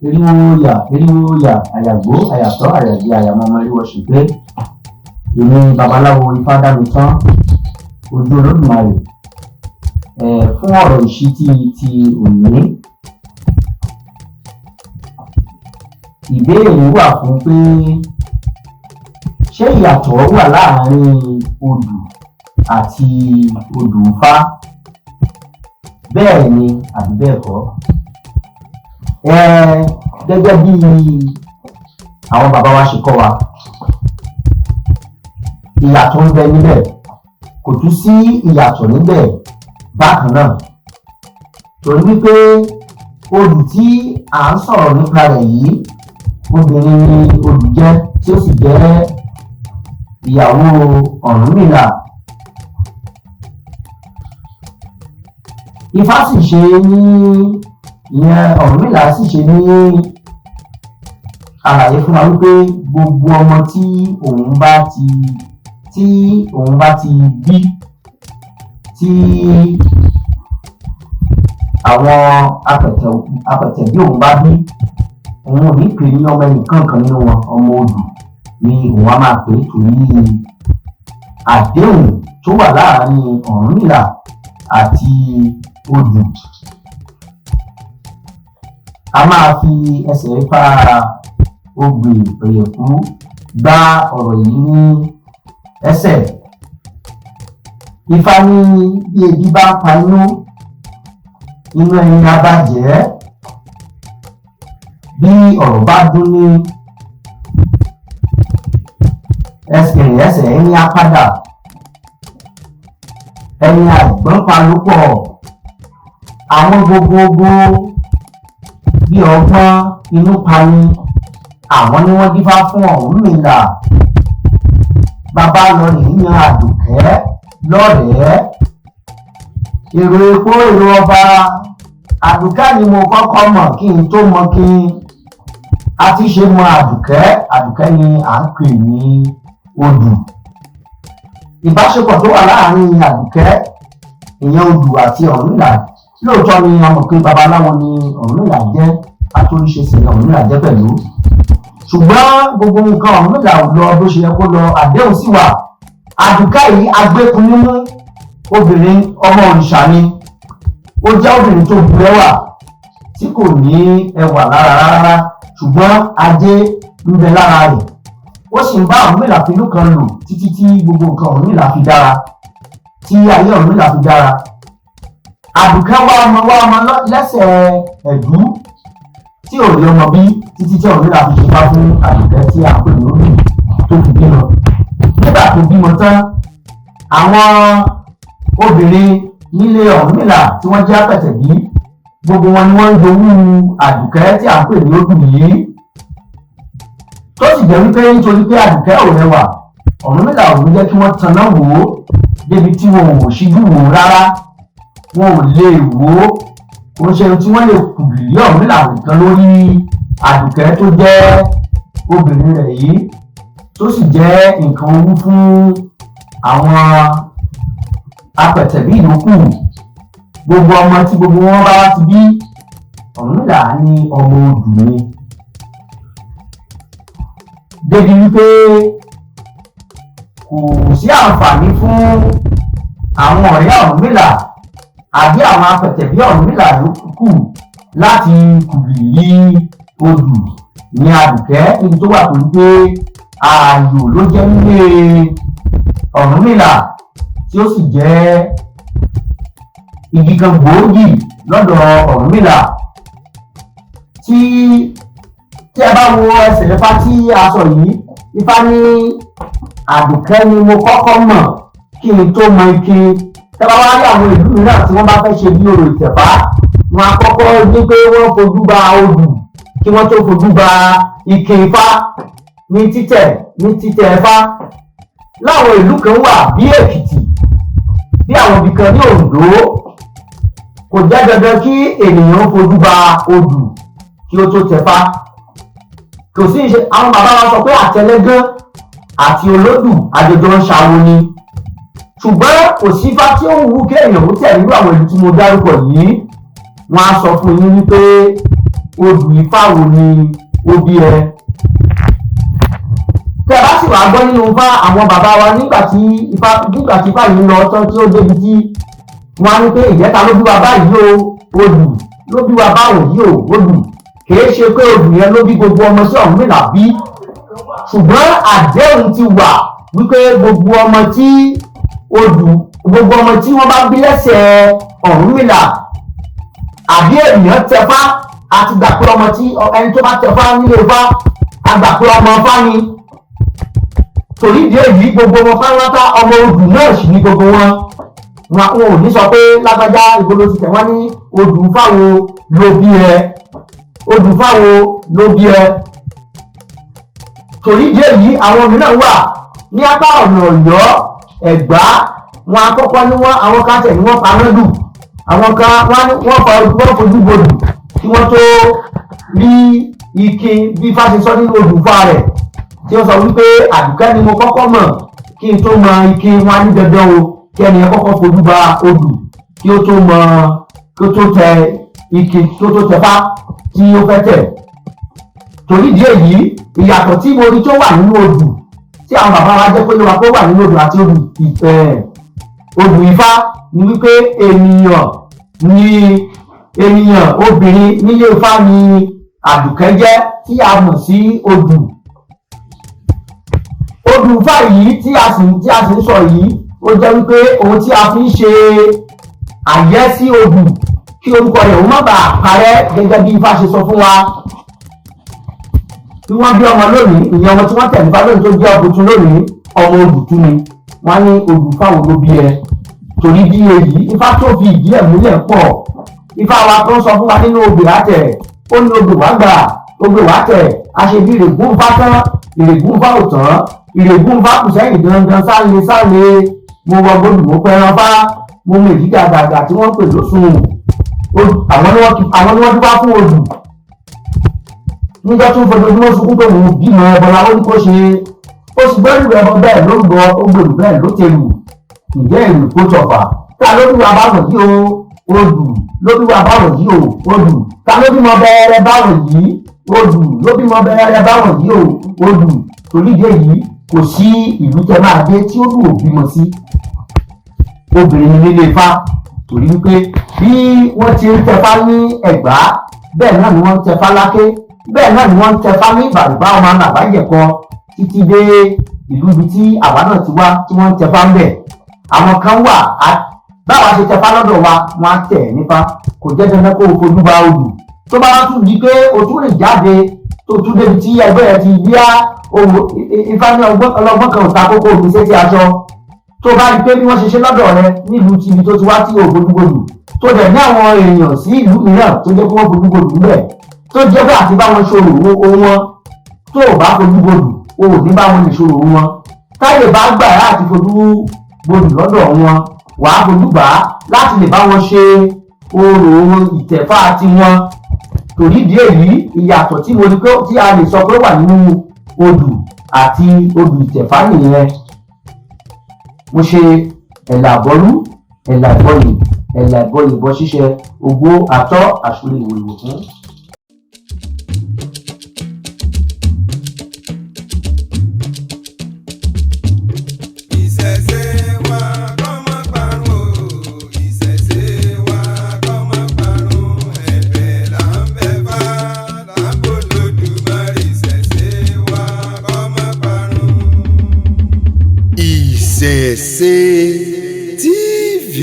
eriwo ya àyàgbó àyàtọ̀ àyàjẹ àyàmọ́ ọmọ eriwo ṣùgbẹ́ èmi babaláwo Ifádàmítán ojú Olódùmarè fún ọ̀rọ̀ ìṣítí ti òní. Ìbéèrè wà fún pé ṣé ìyàtọ̀ wà láàárín odù àti odù Ifá? Bẹ́ẹ̀ ni àbí bẹ́ẹ̀ kọ́? Gẹ́gẹ́ bí àwọn bàbá wa ṣe kọ́ wa, ìyàtọ̀ ń bẹ níbẹ̀, kò tún sí ìyàtọ̀ níbẹ̀ bákan náà, torí wípé odù tí à ń sọ̀rọ̀ nípa rẹ̀ yìí obìnrin ni odù jẹ́, tí ó sì jẹ́ ìyàwó Ọ̀rúnmìlà. Ifá sì ṣe ní ìyẹn Ọ̀rúnmìlà sì ṣe ní àlàyé fún wa wípé gbogbo ọmọ tí òun bá ti bí, tí àwọn apẹ̀tẹ̀ bí òun bá bí, òun ò ní pè ní ọmọ ẹnìkan kan nínú wọn, ọmọ odù ni òun á máa pè, torí àdéhùn tó wà láàárín Ọ̀rúnmìlà àti odù. A máa fi ẹsẹ̀ Ifá Ogbè Ọ̀yẹ̀kú gbá ọ̀rọ̀ yìí ní ẹsẹ̀. Ifá ní bí ebi bá pa inú ẹni á bàjẹ́, bí ọ̀rọ̀ bá dún ní ẹsẹ̀ ẹni á padà, ẹni àìgbọ́n pa ló pọ̀. Àwọn gbogbogbò bí ọgbọ́n inú pani, àwọn ni wọ́n dífá fún Ọ̀rúnmìlà. Bàbá lọ rèé yan Àdùkẹ́ lọ́rẹ̀ẹ́, èrò epo èrò ọba. Àdùkẹ́ ni mo kọ́kọ́ mọ̀ kí n tó mọ̀ kí a ti ṣe mọ Àdùkẹ́. Àdùkẹ́ ni à ń pè ní odù. Ìbáṣepọ̀ tó wà láàárín Àdùkẹ́, ìyẹn odù, àti Ọ̀rúnmìlà, lóòótọ́ ni a mọ̀ pé babaláwo ni Ọ̀rúnmìlà jẹ́, atóríṣe sì ni Ọ̀rúnmìlà jẹ́ pẹ̀lú. Ṣùgbọ́n gbogbo nǹkan Ọ̀rúnmìlà ò lọ bó ṣe yẹ kó lọ, àdéhùn sì wà. Àdùkẹ́ yìí agbékun nínú, obìnrin ọmọ òrìṣà ni. Ó jẹ́ obìnrin tó bu ẹwà, tí kò ní ẹwà lára rárá, ṣùgbọ́n ajé ń bẹ lára rẹ̀. Ó sì ń bá Ọ̀rúnmìlà finú kan lò títí tí gbogbo nǹkan Ọ̀rúnmìlà fi dára, tí ayé Ọ̀rúnmìlà fi dára. Àdùkẹ́ wá ọmọ lẹ́sẹ̀ Ẹ̀dú tí ò rí ọmọ bí, títí tí Ọ̀rúnmìlà fi ṣèpá fún Àdùkẹ́ tí a pè ní odù tó fi bímọ. Nígbà tó bímọ tán, àwọn obìnrin nílé Ọ̀rúnmìlà tí wọ́n jẹ́ apẹ̀tẹ̀bí, gbogbo wọn ni wọ́n ń jowú Àdùkẹ́ tí a pè ní odù yìí. Tó sì jẹ́ wípé nítorí pé Àdùkẹ́ ò rẹwà, Ọ̀rúnmìlà ò ní jẹ́ kí wọ́n tanná wò ó débi tí wọn ò ṣíjú wò ó rárá. Wọn ò lè wò ó, kò ṣe tí wọ́n lè kùbì lé Ọ̀rúnmìlà nìkan lórí Àdùkẹ́ tó jẹ́ obìnrin rẹ̀ yìí, tó sì jẹ́ nǹkan owú fún àwọn apẹ̀tẹ̀bí ìyókù. Gbogbo ọmọ tí gbogbo wọn bá wá ti bí, Ọ̀rúnmìlà ní ọmọ odù ni. Débi wípé kò sí àǹfààní fún àwọn ọ̀rẹ́ Ọ̀rúnmìlà àbí àwọn apẹ̀tẹ̀bí Ọ̀rúnmìlà yòókù láti kùbì yí odù ní Àdùkẹ́, níbi tó wà pẹ̀lú pé ààyò ló jẹ́ nílé Ọ̀rúnmìlà, tí ó sì jẹ́ igi kan gbòógì lọ́dọ̀ Ọ̀rúnmìlà. Tí ẹ bá wo ẹsẹ̀ Ifá tí a sọ yìí, Ifá ní Àdùkẹ́ ni mo kọ́kọ́ mọ̀ kí n tó mọ ike. Tẹ́ bá wá rí àwọn ìlú mìíràn tí wọ́n bá fẹ́ ṣe bí orò ìtẹ̀fá, wọn á kọ́kọ́ ní pé wọ́n fojú ba odù kí wọ́n tó fojú ba ike Ifá ní títẹ̀ Ifá. Láwọn ìlú kan wà bí Èkìtì, bí àwọn ibì kan ní Oǹdó, kò jẹ́ dandan kí ènìyàn fojú ba odù kí ó tó tẹ̀fá. Kò sí ìṣe, àwọn bàbá wa sọ pé àtẹlẹgán àti olódù àjọjọ ń ṣàwo ni. Ṣùgbọ́n kò sí Ifá tí ó ń wú kí èèyàn ó tẹ̀ nínú àwọn ìlú tí mo dárúkọ yìí. Wọ́n á sọ fún yín wípé odù Ifá wo ni ó bí ẹ. Tẹ́ bá sì wá gbọ́ nínú Ifá àwọn bàbá wa nígbà tí Ifá yìí lọ tán tí ó débi tí wọ́n á ní pé ìjẹta ló bí wa báyìí o odù ló bí wa báwo yìí o odù kìí ṣe pé odù yẹn ló bí gbogbo ọmọ sí Ọ̀rúnmìlà bí, ṣùgbọ́n àdéhùn ti wà wípé gbogbo ọmọ tí wọ́n bá bí lẹ́sẹ̀ Ọ̀rúnmìlà àbí ènìyàn tẹfá àti gbà pé ọmọ tí ẹni tó bá tẹfá nílé Ifá àgbà pé ọmọ Ifá ni. Torí ìdí èyí gbogbo wọn pátápátá ọmọ odù náà sì ní gbogbo wọn. Wọn ò ní sọ pé lágbájá ìgboro ti tẹ̀ wọ́n ní odù Ifá wo ló bí ẹ, odù Ifá wo ló bí ẹ. Torí ìdí èyí àwọn mìíràn wà ní apá ọ̀nà Ọ̀yọ́ Ẹ̀gbá, wọn àkọ́kọ́ ní wọ́n àwọn kan tẹ̀ ní wọ́n pa mẹ́dù, àwọn kan wọ́n fojú bodù kí wọ́n tó rí ike bí Ifá ṣe sọ nínú odù Ifá rẹ̀ tí ó sọ wípé Àdùkẹ́ ni mo kọ́kọ́ mọ̀ kí n tó mọ ike wọn ní dandan o kí ẹni yẹn kọ́kọ́ fojú ba odù kí ó tó mọ kí ó tó tẹ ike kí ó tó tẹfá tí ó fẹ́ tẹ̀. Torí ìdí èyí ìyàtọ̀ tí mo rí tó wà nínú odù tí àwọn bàbá wa jẹ́ pé ló wà pé ó wà nínú odù àti odù Ifá ni wípé ènìyàn obìnrin nílé Ifá ni Àdùkẹ́ jẹ́ tí a mọ̀ sí odù. Odù Ifá yìí tí a sì ń sọ yìí ó jẹ́ wípé ohun tí a fi ń ṣe àyẹ́sí odù kí orúkọ rẹ̀ ó má bàa parẹ́ gẹ́gẹ́ bí Ifá ṣe sọ fún wa. Tí wọ́n bí ọmọ lónìí ìyẹn ọmọ tí wọ́n tẹ̀lé Ifá lónìí tó jẹ́ ọkùnrin lónìí ọmọ odù tún ni wọ́n ní odù Ifá wo ló bí ẹ. Torí bí èyí Ifá tó fi ìdí ẹ̀ múlẹ̀ pọ̀. Ifá wa tó ń sọ fún wa nínú obì látẹ̀ ó ní odò wá gbà odò wá tẹ̀ àṣebí ìrègùn Ifá tán ìrègùn Ifá ò tán ìrègùn Ifá kù sẹ́yìn dandan sále mo wọ gbọdọ̀ mo pẹran Fá mo mọ èyí dàgbàgbà tí wọ́n pè lóṣùn àwọn ni wọ́n dúpá fún odù. Níjọ́ tó ń fojoojúmọ́ sunkún pé òun bímọ ẹbọra ó ní kó ṣe ó sì gbẹ́rù ẹbọ bẹ́ẹ̀ ló ń gbọ́ ó gbèrú bẹ́ẹ̀ ló tẹ̀lù ǹjẹ́ èrò kó tọ̀fà tá ló bí wa báwọn yìí o odù ló bí wa báwọn yìí o odù tá ló bímọ bẹ́ẹ̀rẹ̀ báwọn yìí odù ló bímọ bẹ́ẹ̀rẹ̀ báwọn yìí o odù. Torí ìdí èyí kò sí ìlú tẹ máa dé tí ó lù ò bímọ sí obìnrin nílé Ifá. Torí wípé bí wọ́n ti ń tẹfá ní Ẹ̀gbá bẹ́ẹ̀ náà ni wọ́n ń tẹfá láké bẹ́ẹ̀ náà ni wọ́n ń tẹfá ní Ìbàrùbá ọmọ àbájẹ̀kọ títí dé ìlú ibi tí àwa náà ti wá tí wọ́n ń tẹfá ń bẹ̀. Àwọn kan wà báwa ṣe tẹfá lọ́dọ̀ wa wọ́n á tẹ̀ nípa kò jẹ́ dandan kó o fojú ba odù. Tó bá wá tún di pé o tún lè jáde tó tún débi tí ẹgbẹ́ rẹ ti bíá Ifá ní ọlọ́gbọ́n kan ò ta kókó omi sétí aṣọ. Tó bá rí pé bí wọ́n ṣe ṣe lọ́dọ̀ rẹ nílùú tìbí tó ti wá tí o fojúgbòdù tó dẹ̀ ní àwọn èèyàn sí ìlú mìíràn tó jẹ́ pé wọ́n fojúgbòdù ńbẹ̀ tó jẹ́ pé àti bá wọn ṣòro owó wọn tó o bá fojúgbòdù o ò ní bá wọn lè ṣòro wọn. Táyé bá gbà láti fojúgbòdù lọ́dọ̀ wọn wàá fojú gbà á láti lè bá wọn ṣe orò ìtẹ̀fá tiwọn. Torí ìdí èyí ìyàtọ̀ tí mo rí pé tí a lè sọ pé wà nínú odù àti odù ìtẹ̀fá nìyẹn. Mo ṣe ẹ̀là àbọ́rú ẹ̀là ìbọyè ẹ̀là ìbọyè ìbọ ṣíṣe ògbó àtọ́ àṣírí ìwòrìwò fún. Ìṣẹ̀ṣe TV.